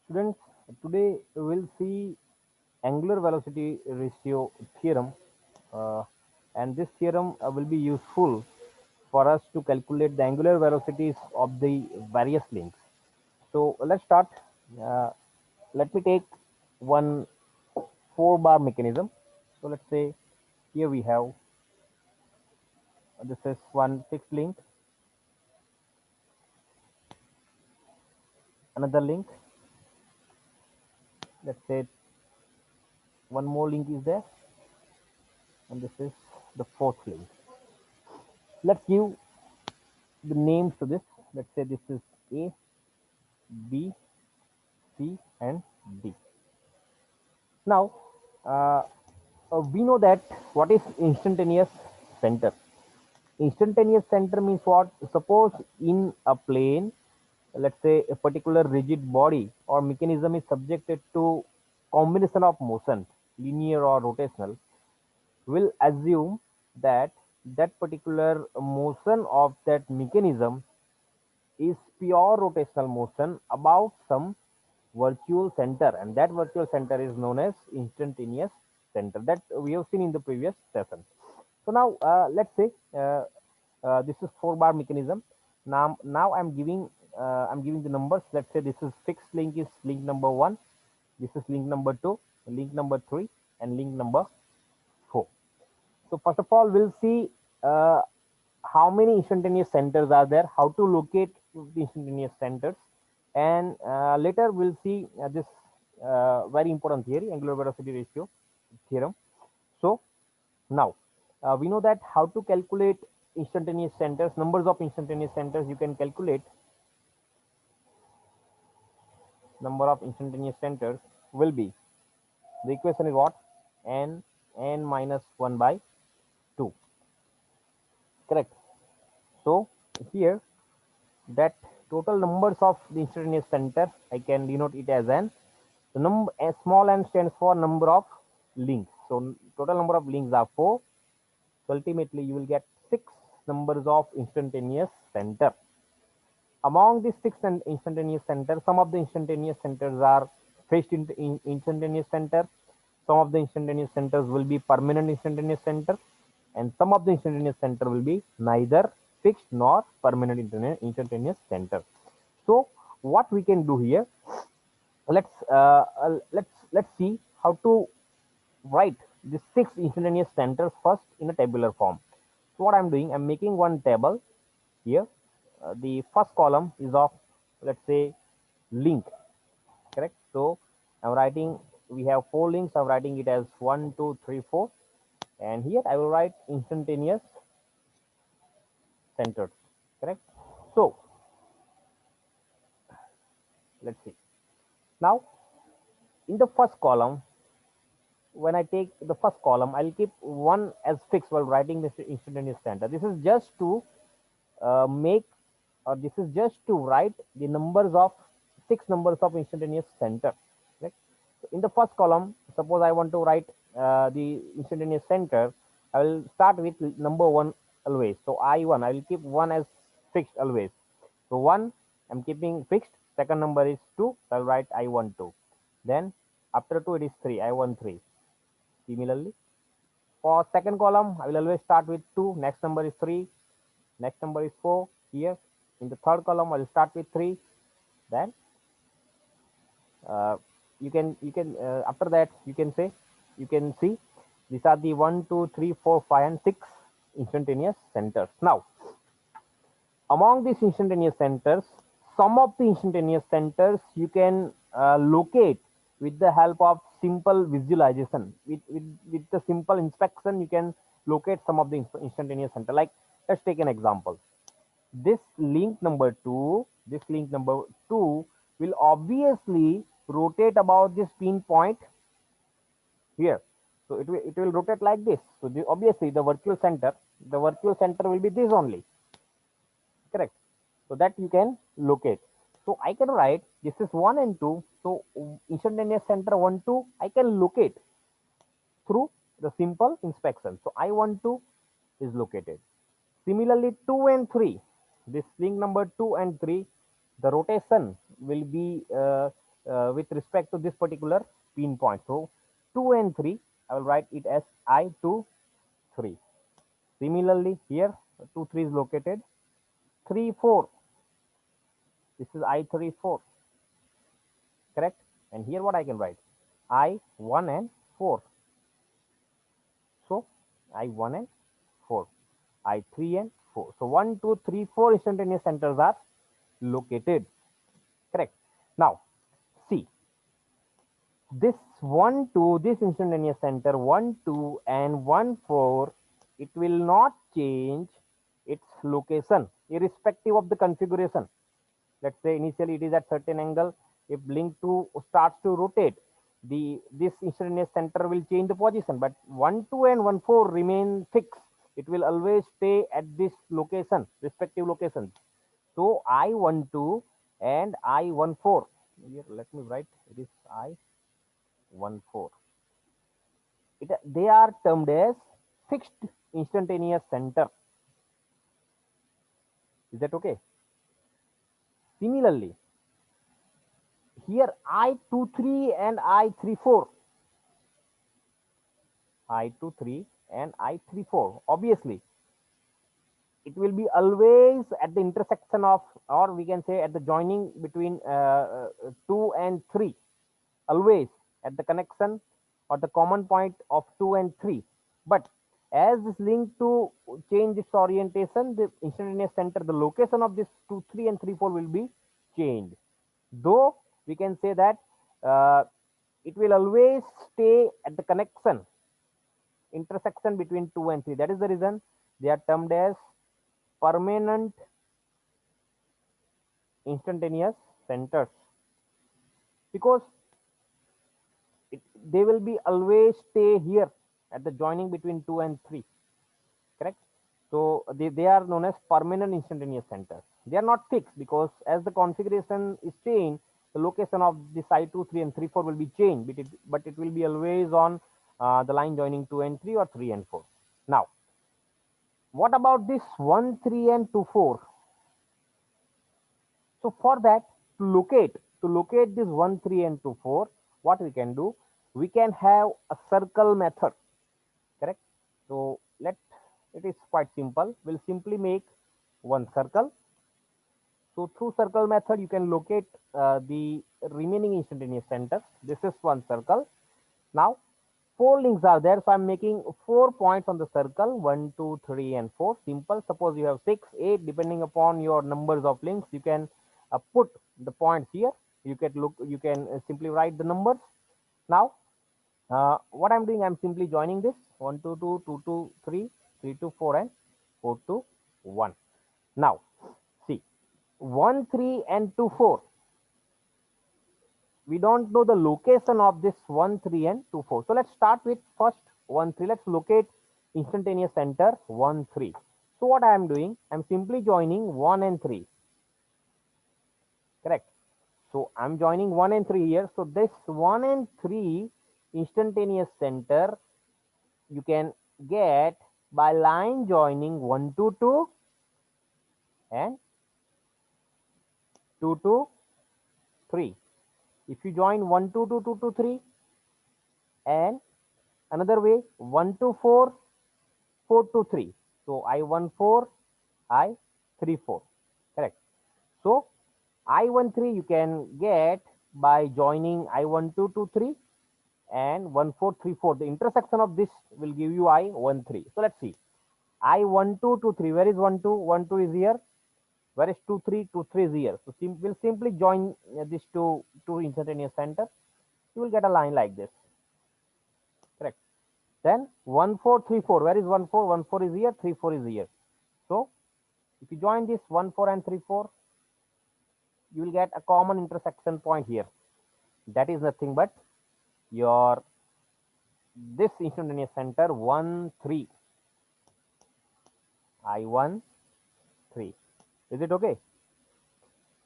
Students, today we'll see angular velocity ratio theorem, uh, and this theorem will be useful for us to calculate the angular velocities of the various links. So let's start. Uh, Let me take one four-bar mechanism. So let's say here we have this is one fixed link, another link. Let's say one more link is there, and this is the fourth link. Let's give the names to this. Let's say this is A, B, C, and D. Now, uh, we know that what is instantaneous center. Instantaneous center means what? Suppose in a plane, let's say a particular rigid body or mechanism is subjected to combination of motion, linear or rotational, we'll assume that that particular motion of that mechanism is pure rotational motion about some virtual center, and that virtual center is known as instantaneous center that we have seen in the previous session. So now let's say this is four bar mechanism. Now I'm giving the numbers. Let's say this is fixed link is link number one, this is link number two, link number three, and link number four. So first of all, we'll see uh, how many instantaneous centers are there, how to locate the instantaneous centers, and later we'll see this very important theory, angular velocity ratio theorem. So now we know that how to calculate instantaneous centers, numbers of instantaneous centers. You can calculate number of instantaneous centers will be, the equation is what? N minus 1 by 2, correct? So here that total numbers of the instantaneous center, I can denote it as n. The number small n stands for number of links. So total number of links are 4. So ultimately you will get 6 numbers of instantaneous center. Among these 6 instantaneous centers, some of the instantaneous centers are fixed instantaneous center. Some of the instantaneous centers will be permanent instantaneous center, and some of the instantaneous center will be neither fixed nor permanent instantaneous center. So what we can do here, let's see how to write the 6 instantaneous centers first in a tabular form. So what I'm doing, I'm making one table here. The first column is of, let's say, link, correct? So I'm writing, we have 4 links. I'm writing it as 1 2 3 4, and here I will write instantaneous centers, correct? So let's see. Now in the first column, when I take the first column, I'll keep one as fixed while writing this instantaneous center. This is just to make, or this is just to write the numbers of 6 numbers of instantaneous center. Right? So in the first column, suppose I want to write the instantaneous center, I will start with number one always. So I1, I will keep one as fixed always. So one, I'm keeping fixed. Second number is 2, so I'll write I12. Then after 2, it is 3, I13. Similarly, for second column, I will always start with 2. Next number is 3. Next number is 4. Here in the third column, I will start with 3. Then uh, you can after that you can say, you can see these are the 1 2 3 4 5 and 6 instantaneous centers. Now among these instantaneous centers, some of the instantaneous centers you can locate with the help of simple visualization. With the simple inspection, you can locate some of the instantaneous center. Like, let's take an example. This link number 2, this link number 2 will obviously rotate about this pin point here. So it will rotate like this. So obviously the virtual center will be this only, correct? So that you can locate. So I can write this is 1 and 2. So instantaneous center 1 2 I can locate through the simple inspection. So I12 is located. Similarly, 2 and 3, this link number 2 and 3, the rotation will be with respect to this particular pin point. So 2 and 3, I will write it as I2, 3. Similarly, here 2, 3 is located. 3, 4. This is I3, 4. Correct? And here what I can write? I1 and 4. So I1 and 4. I3 and 4. So 1, 2, 3, 4 instantaneous centers are located. Correct? Now, see. This 1, 2, this instantaneous center 1, 2 and 1, 4, it will not change its location irrespective of the configuration. Let's say initially it is at certain angle. If link 2 starts to rotate, this instantaneous center will change the position, but 1, 2 and 1, 4 remain fixed. It will always stay at this location, respective locations. So I12 and I14. Here, let me write it is I14. They are termed as fixed instantaneous center. Is that okay? Similarly, here I23 and I34. I23 and I34. Obviously, it will be always at the intersection of, or we can say at the joining between 2 and 3. Always at the connection or the common point of 2 and 3. But as this link to change its orientation, the instantaneous center, the location of this 2, 3 and 3, 4 will be changed. Though we can say that uh, it will always stay at the connection, intersection between 2 and 3. That is the reason they are termed as permanent instantaneous centers, because they will be always stay here at the joining between 2 and 3. Correct? So they are known as permanent instantaneous centers. They are not fixed because as the configuration is changed, the location of this I2, 3 and 3, 4 will be changed, but it will be always on the line joining 2 and 3 or 3 and 4. Now, what about this 1, 3 and 2, 4? So for that, to locate this 1, 3 and 2, 4, what we can do? We can have a circle method. Correct? So it is quite simple. We'll simply make one circle. So through circle method, you can locate the remaining instantaneous centers. This is one circle. Now, 4 links are there. So I'm making 4 points on the circle, 1, 2, 3 and 4. Simple. Suppose you have 6, 8, depending upon your numbers of links, you can put the points here. You can simply write the numbers. Now, what I'm doing, I'm simply joining this 1, 2, 2, 2, 2, 3, 3 to 4 and 4 to 1. Now, see, 1, 3 and 2, 4. We don't know the location of this 1, 3 and 2, 4. So let's start with first 1, 3. Let's locate instantaneous center 1, 3. So what I am doing, I'm simply joining 1 and 3. Correct? So I'm joining 1 and 3 here. So this 1 and 3 instantaneous center you can get by line joining 1 to 2 and 2 to 3. If you join 1 to 2, 2 to 3, and another way 1 to 4, 4 to 3. So I14, I34. Correct. So I13 you can get by joining I12 to 3 and 1434. The intersection of this will give you I13. So let's see. I12 to 3. Where is 1 2? 1 2 is here. Where is 2 3? 2 3 is here. So we'll simply join these two instantaneous centers. You will get a line like this. Correct. Then 1 4 3 4. Where is 1 4? 1 4 is here. 3 4 is here. So if you join this 1 4 and 3 4, you will get a common intersection point here. That is nothing but your this instantaneous center 1 3. I1 3. Is it okay?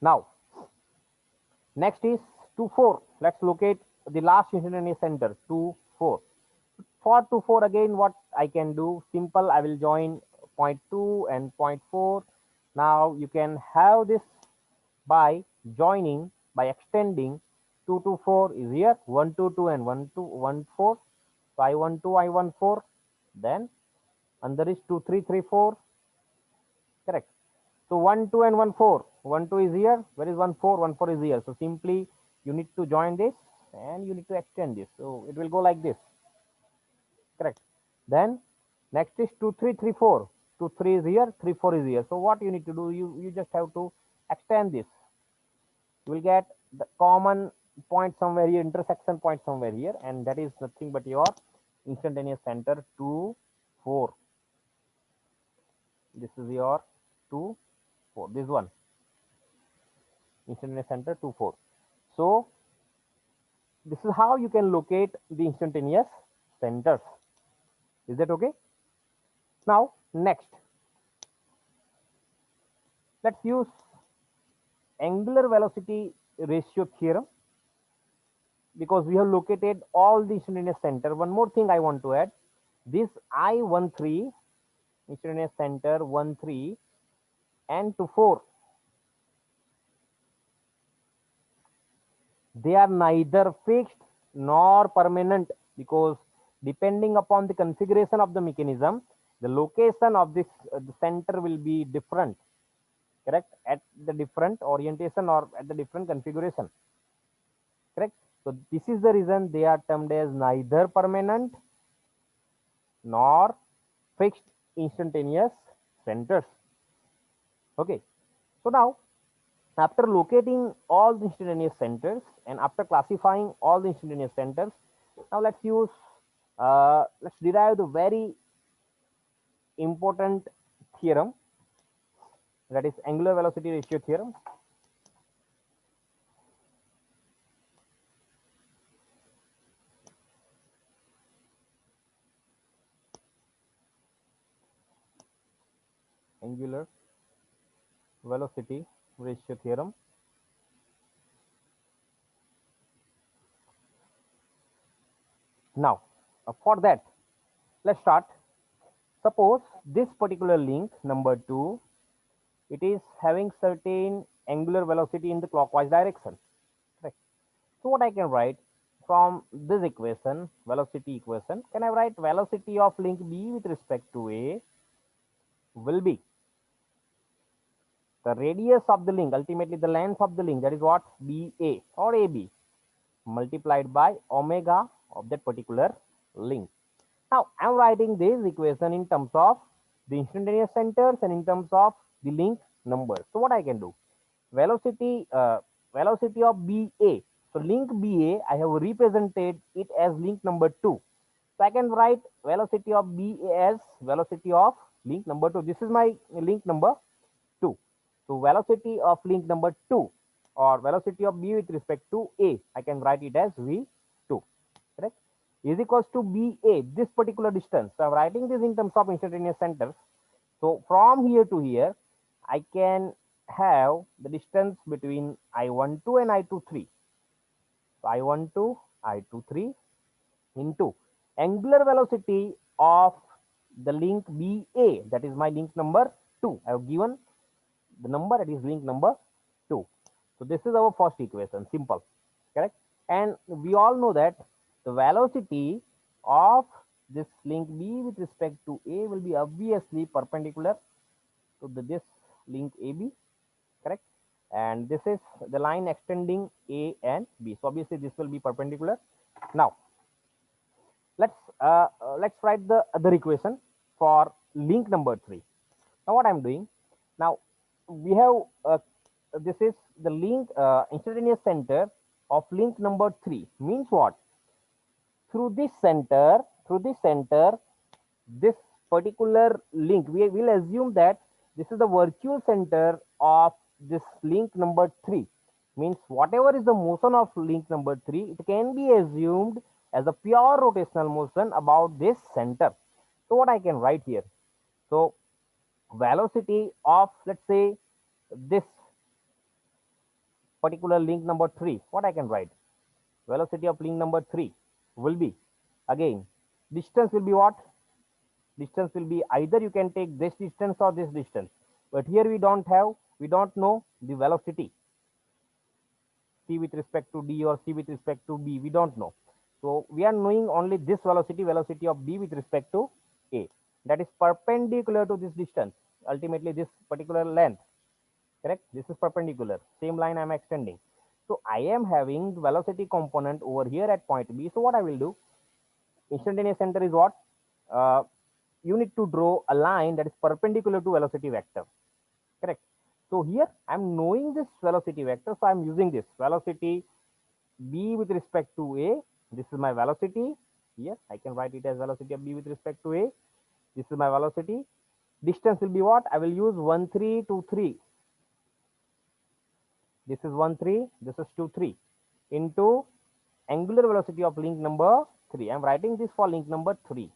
Now, next is 2 4. Let's locate the last instantaneous center 2 4. For 2 4 again, what I can do? Simple. I will join point 2 and point 4. Now you can have this by joining, by extending 2 to 4 is here, 1 to 2 and 1 to 1 4. So I12 I14, then under is 2 3 3 4, correct. So 1 2 and 1 4, 1 2 is here, where is 1 4, 1 4 is here. So simply you need to join this and you need to extend this, so it will go like this, correct. Then next is 2 3 3 4, 2 3 is here, 3 4 is here. So what you need to do, you just have to extend this. You will get the common point somewhere here, intersection point somewhere here, and that is nothing but your instantaneous center 2 4. This is your 2 4, this one, instantaneous center 2 4. So this is how you can locate the instantaneous centers. Is that okay? Now next, let's use angular velocity ratio theorem, because we have located all the instantaneous center. One more thing I want to add, this I13 instantaneous center 1 3 and 2 4, they are neither fixed nor permanent, because depending upon the configuration of the mechanism, the location of this the center will be different, correct, at the different orientation or at the different configuration, correct. So this is the reason they are termed as neither permanent nor fixed instantaneous centers. Okay, so now after locating all the instantaneous centers and after classifying all the instantaneous centers, now let's derive the very important theorem, that is angular velocity ratio theorem. Angular velocity ratio theorem. Now, for that, let's start. Suppose this particular link number 2, it is having certain angular velocity in the clockwise direction. Correct. So what I can write from this equation, velocity equation, can I write velocity of link B with respect to A will be the radius of the link, ultimately the length of the link, that is what, BA or AB, multiplied by omega of that particular link. Now I'm writing this equation in terms of the instantaneous centers and in terms of the link numbers. So what I can do, velocity of BA. So link BA, I have represented it as link number 2. So I can write velocity of BA as velocity of link number 2. This is my link number 2. So velocity of link number 2 or velocity of B with respect to A, I can write it as V2, correct, is equals to BA, this particular distance. So I'm writing this in terms of instantaneous centers. So from here to here, I can have the distance between I12 and I23. So I12, I23 into angular velocity of the link BA, that is my link number 2. I have given the number, that is link number 2. So this is our first equation, simple, correct. And we all know that the velocity of this link B with respect to A will be obviously perpendicular to this link AB, correct. And this is the line extending A and B. So obviously this will be perpendicular. Now let's write the other equation for link number 3. Now what I'm doing, now we have this is the link instantaneous center of link number 3, means what, through this center, this particular link, we will assume that this is the virtual center of this link number 3, means whatever is the motion of link number 3, it can be assumed as a pure rotational motion about this center. So what I can write here, so velocity of, let's say, this particular link number 3, what I can write, velocity of link number 3 will be, again, distance will be what, distance will be either you can take this distance or this distance, but here we don't know the velocity. c with respect to d or c with respect to b, we don't know. So we are knowing only this velocity, velocity of b with respect to a, that is perpendicular to this distance, ultimately this particular length. Correct? This is perpendicular, same line I am extending. So I am having velocity component over here at point b. So what I will do, instantaneous center is what, uh, you need to draw a line that is perpendicular to velocity vector. Correct? So here I'm knowing this velocity vector, so I'm using this velocity b with respect to a. This is my velocity. Here I can write it as velocity of b with respect to a. This is my velocity. Distance will be what, I will use 1 3 2 3. This is 1 3, this is 2 3 into angular velocity of link number 3. I'm writing this for link number 3.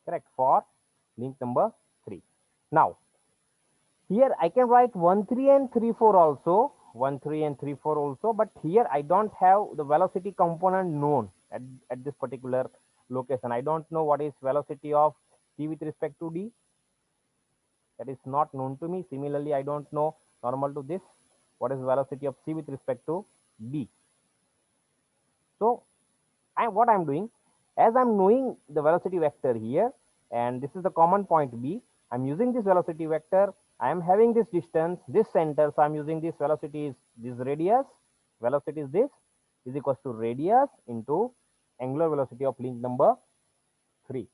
Correct? For link number 3. Now here I can write 1 3 and 3 4 also, 1 3 and 3 4 also, but here I don't have the velocity component known at this particular location. I don't know what is velocity of c with respect to d, that is not known to me. Similarly, I don't know normal to this what is velocity of c with respect to b. So what I'm doing, as I'm knowing the velocity vector here, and this is the common point b, I'm using this velocity vector. I am having this distance, this center, so I'm using this velocity is this radius. Velocity is this is equals to radius into angular velocity of link number 3.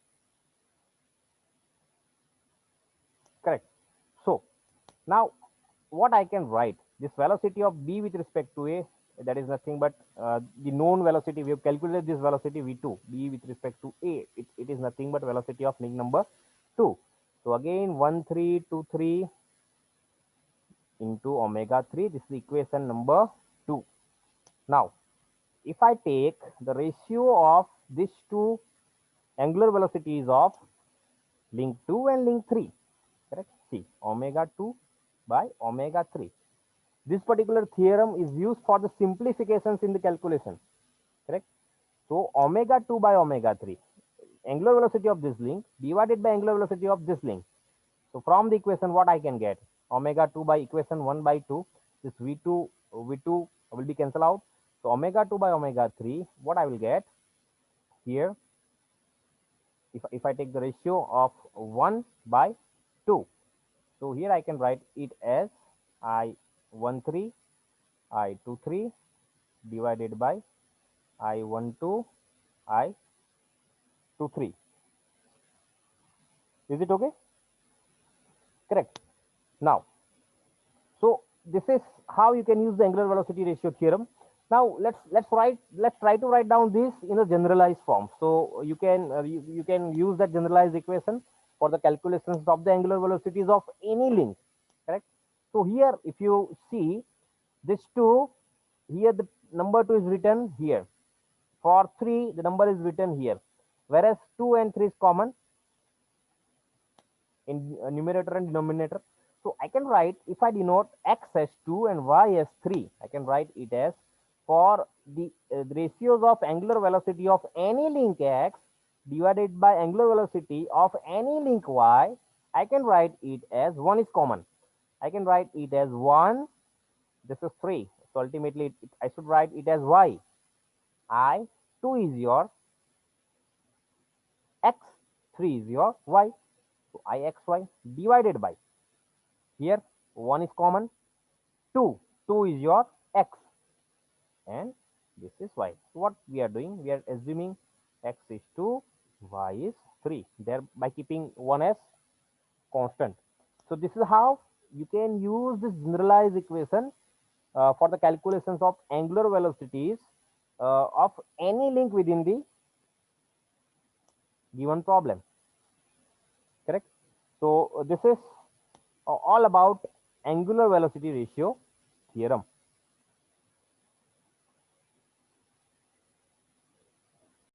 Correct? So now what I can write, this velocity of b with respect to a, that is nothing but the known velocity. We have calculated this velocity v2, b with respect to a, it is nothing but velocity of link number 2. So again 1 3 2 3 into omega 3, this is equation number 2. Now if I take the ratio of these two angular velocities of link 2 and link 3, correct? See, omega 2 by omega 3. This particular theorem is used for the simplifications in the calculation. Correct? So omega 2 by omega 3, angular velocity of this link divided by angular velocity of this link. So from the equation, what I can get, omega 2 by equation 1 by 2, this v2 will be cancelled out. So omega 2 by omega 3, what I will get here, if I take the ratio of 1 by 2, so here I can write it as I13 I23 divided by I12 I23. Is it okay? Correct. Now, so this is how you can use the angular velocity ratio theorem. Now let's try to write down this in a generalized form. So you can you can use that generalized equation for the calculations of the angular velocities of any link. Correct. So here, if you see this 2, here the number 2 is written here. For 3, the number is written here. Whereas 2 and 3 is common in numerator and denominator. So I can write, if I denote x as 2 and y as 3, I can write it as for the ratios of angular velocity of any link x divided by angular velocity of any link y, I can write it as 1 is common. I can write it as 1, this is 3. So ultimately, I should write it as y. I2 is your x, 3 is your y. So ixy divided by, here 1 is common, 2 is your x, and this is y. So what we are doing, we are assuming x is 2, y is 3, there by keeping 1 as constant. So this is how you can use this generalized equation for the calculations of angular velocities of any link within the given problem. Correct? So this is all about angular velocity ratio theorem.